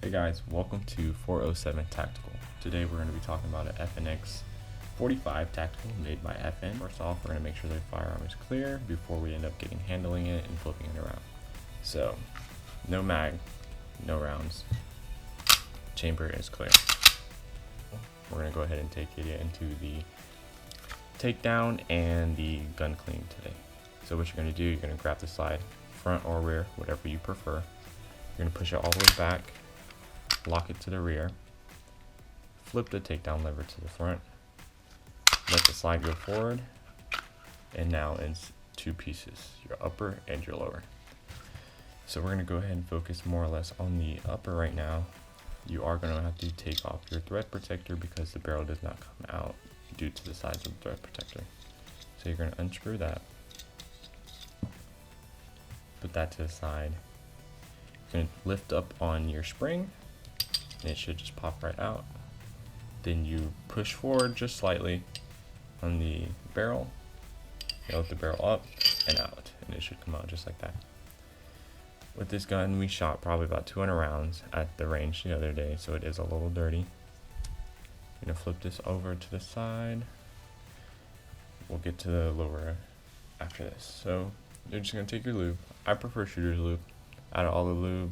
Hey guys, welcome to 407 Tactical. Today we're going to be talking about an Fnx 45 Tactical made by FN. First off, we're going to make sure the firearm is clear before we end up handling it and flipping it around. So, no mag, no rounds, chamber is clear. We're going to go ahead and take it into the takedown and the gun clean today. So what you're going to do, you're going to grab the slide, front or rear, whatever you prefer. You're going to push it all the way back, lock it to the rear, flip the takedown lever to the front, let the slide go forward, and now it's two pieces, your upper and your lower. So we're going to go ahead and focus more or less on the upper right now. You are going to have to take off your thread protector because the barrel does not come out due to the size of the thread protector. So you're going to unscrew that, put that to the side. You're going to lift up on your spring, and it should just pop right out. Then you push forward just slightly on the barrel, you lift the barrel up and out, and it should come out just like that. With this gun, we shot probably about 200 rounds at the range the other day, so it is a little dirty. I'm gonna flip this over to the side. We'll get to the lower after this. So you're just gonna take your lube. I prefer shooter's lube. Out of all the lube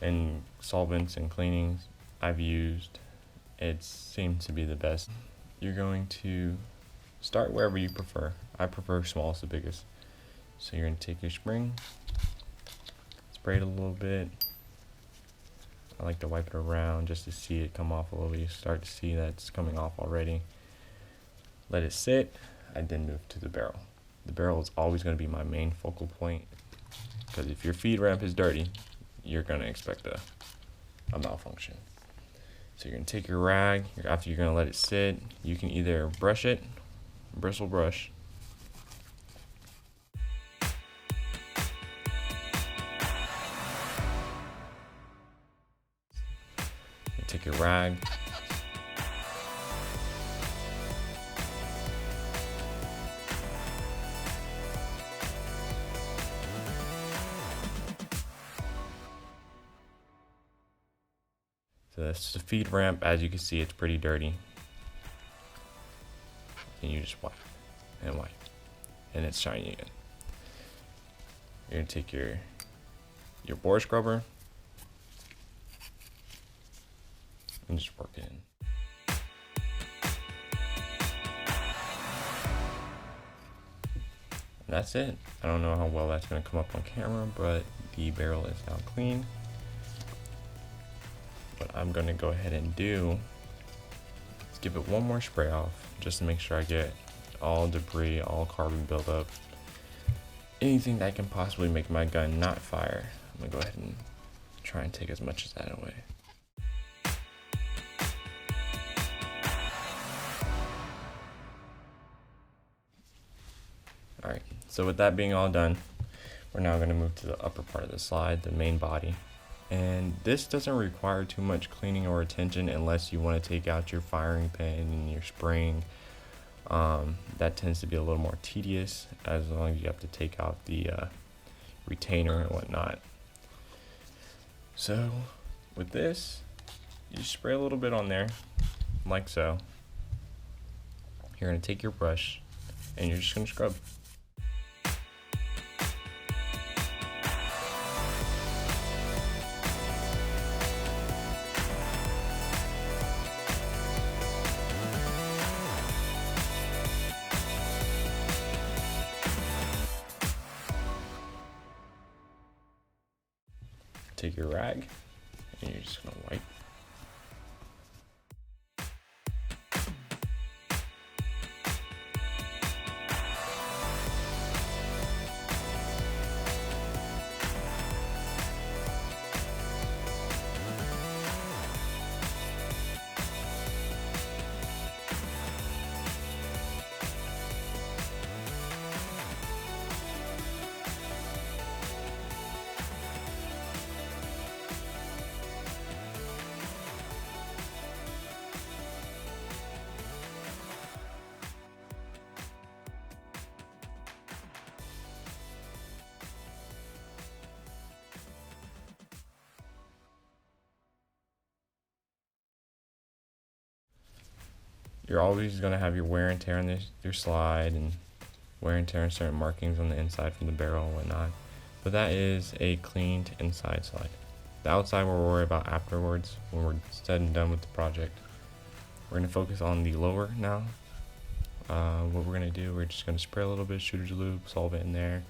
and solvents and cleanings I've used, it seems to be the best. You're going to start wherever you prefer. I prefer smallest to biggest. So you're going to take your spring, spray it a little bit. I like to wipe it around just to see it come off a little bit. You start to see that it's coming off already. Let it sit. I then move to the barrel. The barrel is always going to be my main focal point, because if your feed ramp is dirty, you're going to expect a malfunction. So you're going to take your rag, after you're going to let it sit, you can either brush it, bristle brush, you take your rag, so that's the feed ramp. As you can see, it's pretty dirty. And you just wipe and wipe, and it's shiny again. You're gonna take your bore scrubber and just work it in. And that's it. I don't know how well that's gonna come up on camera, but the barrel is now clean. What I'm gonna go ahead and do is give it one more spray off, just to make sure I get all debris, all carbon buildup, anything that can possibly make my gun not fire. I'm gonna go ahead and try and take as much of that away. Alright, so with that being all done, we're now going to move to the upper part of the slide, the main body. And this doesn't require too much cleaning or attention unless you want to take out your firing pin and your spring. That tends to be a little more tedious, as long as you have to take out the retainer and whatnot. So with this, you spray a little bit on there, like so. You're going to take your brush and you're just going to scrub. Take your rag and you're just gonna wipe. you're always going to have your wear and tear on your slide, and wear and tear on certain markings on the inside from the barrel and whatnot. But that is a cleaned inside slide. The outside we'll worry about afterwards when we're said and done with the project. We're going to focus on the lower now. What we're going to do, we're just going to spray a little bit of shooter's lube, solvent in there.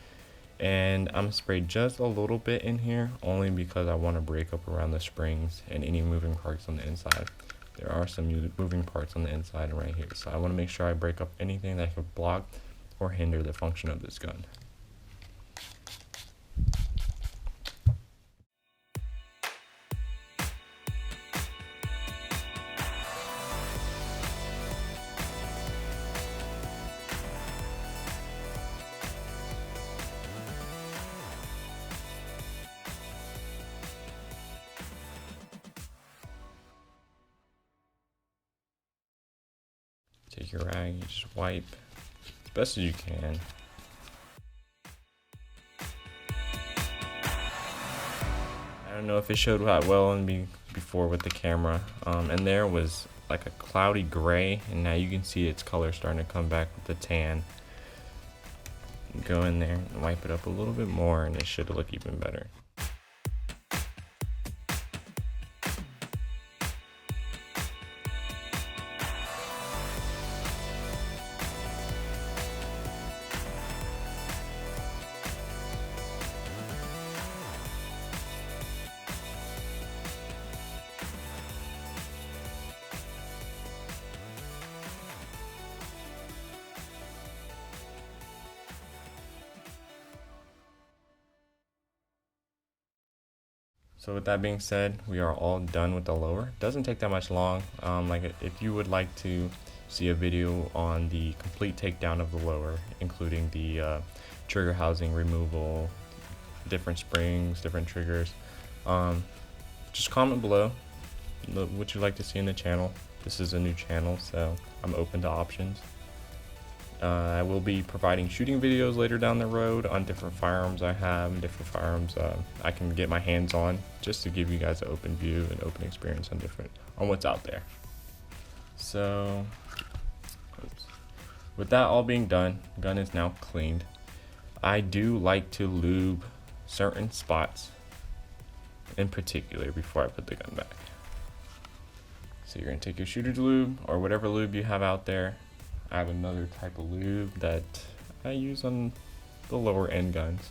And I'm going to spray just a little bit in here, only because I want to break up around the springs and any moving parts on the inside. There are some moving parts on the inside and right here, so I want to make sure I break up anything that could block or hinder the function of this gun. Take your rag, you just wipe as best as you can. I don't know if it showed that well in me before with the camera, and there was like a cloudy gray, and now you can see its color starting to come back with the tan. Go in there and wipe it up a little bit more, and it should look even better. So with that being said, we are all done with the lower. Doesn't take that much long. Like if you would like to see a video on the complete takedown of the lower, including the trigger housing removal, different springs, different triggers, just comment below what you'd like to see in the channel. This is a new channel, so I'm open to options. I will be providing shooting videos later down the road on different firearms I have and different firearms I can get my hands on, just to give you guys an open view and open experience on what's out there. So with that all being done, the gun is now cleaned. I do like to lube certain spots in particular before I put the gun back. So you're gonna take your shooter's lube or whatever lube you have out there. I have another type of lube that I use on the lower end guns.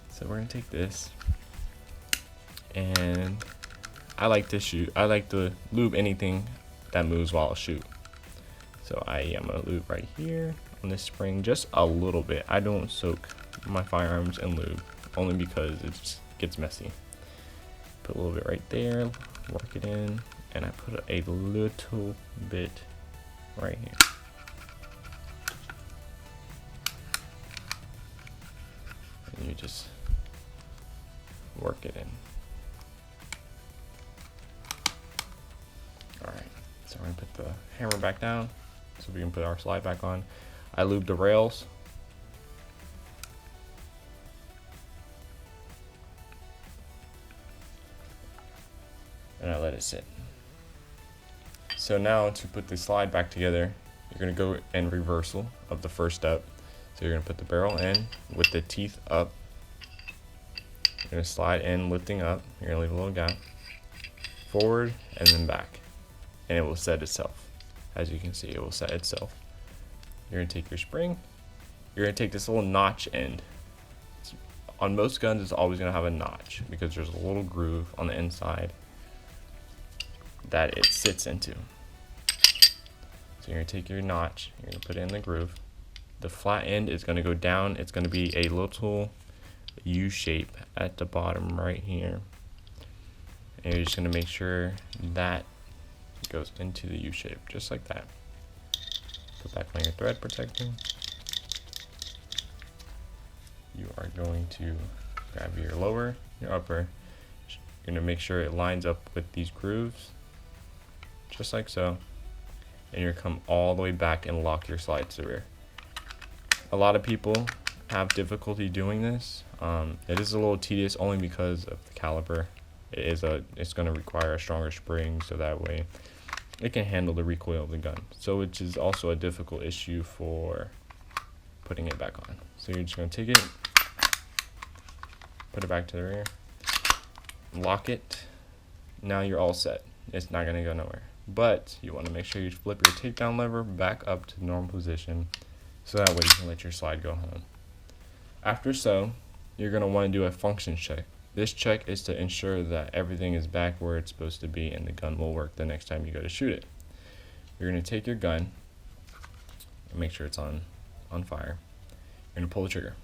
So we're gonna take this, and I like to lube anything that moves while I shoot. So I am gonna lube right here on this spring, just a little bit. I don't soak my firearms in lube, only because it just gets messy. Put a little bit right there, work it in, and I put a little bit right here. And you just work it in. Alright, so we're gonna put the hammer back down so we can put our slide back on. I lubed the rails. And I let it sit. So now to put the slide back together, you're going to go in reversal of the first step. So you're going to put the barrel in with the teeth up. You're going to slide in, lifting up. You're going to leave a little gap. Forward and then back. And it will set itself. As you can see, it will set itself. You're going to take your spring. You're going to take this little notch end. On most guns, it's always going to have a notch because there's a little groove on the inside that it sits into. So you're going to take your notch, you're going to put it in the groove. The flat end is going to go down. It's going to be a little U shape at the bottom right here. And you're just going to make sure that goes into the U shape, just like that. Put back on your thread protector. You are going to grab your lower, your upper. You're going to make sure it lines up with these grooves, just like so. And you're going to come all the way back and lock your slide to the rear. A lot of people have difficulty doing this. It is a little tedious only because of the caliber. It's going to require a stronger spring, so that way it can handle the recoil of the gun. So which is also a difficult issue for putting it back on. So you're just going to take it, put it back to the rear, lock it. Now you're all set. It's not going to go nowhere. But you want to make sure you flip your takedown lever back up to the normal position, so that way you can let your slide go home. After so, you're going to want to do a function check. This check is to ensure that everything is back where it's supposed to be and the gun will work the next time you go to shoot it. You're going to take your gun and make sure it's on fire. You're going to pull the trigger.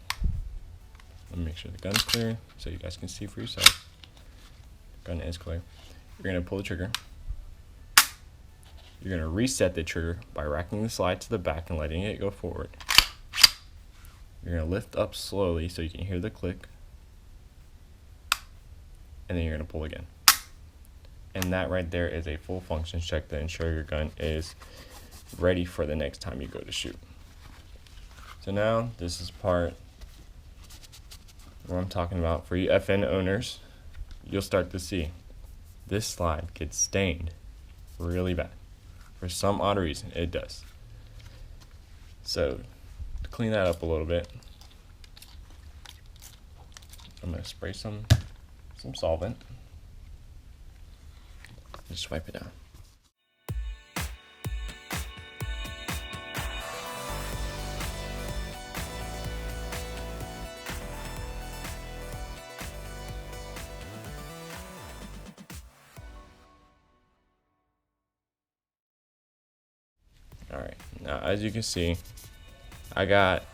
Let me make sure the gun's clear so you guys can see for yourself. The gun is clear. You're going to pull the trigger. You're going to reset the trigger by racking the slide to the back and letting it go forward. You're going to lift up slowly so you can hear the click. And then you're going to pull again. And that right there is a full function check to ensure your gun is ready for the next time you go to shoot. So now this is part where I'm talking about for you FN owners. You'll start to see this slide gets stained really bad. For some odd reason, it does. So to clean that up a little bit, I'm going to spray some solvent. Just wipe it down. Alright, now as you can see, I got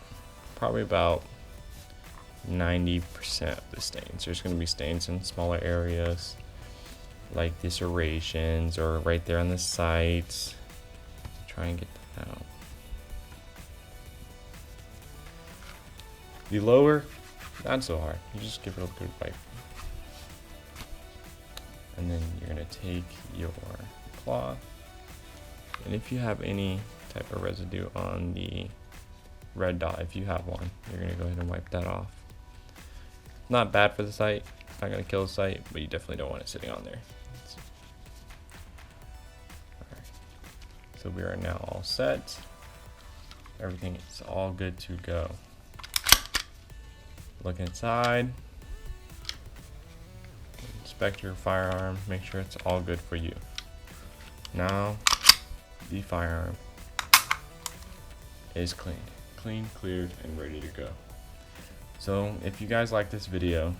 probably about 90% of the stains. There's going to be stains in smaller areas, like the serrations or right there on the sides. Try and get that out. The lower, not so hard. You just give it a good wipe. And then you're going to take your cloth, and if you have any type of residue on the red dot, if you have one, you're going to go ahead and wipe that off. Not bad for the sight, not going to kill the sight, but you definitely don't want it sitting on there. Alright, so we are now all set. Everything is all good to go. Look inside, inspect your firearm, make sure it's all good for you. Now the firearm is clean, cleared, and ready to go. So if you guys like this video,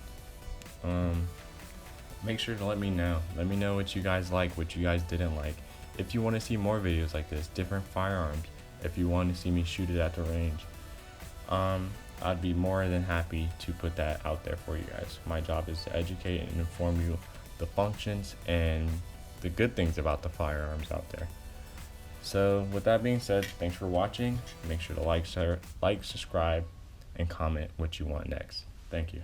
make sure to let me know. Let me know what you guys like, what you guys didn't like. If you want to see more videos like this, different firearms, if you want to see me shoot it at the range, I'd be more than happy to put that out there for you guys. My job is to educate and inform you the functions and the good things about the firearms out there. So with that being said, thanks for watching. Make sure to like, subscribe, and comment what you want next. Thank you.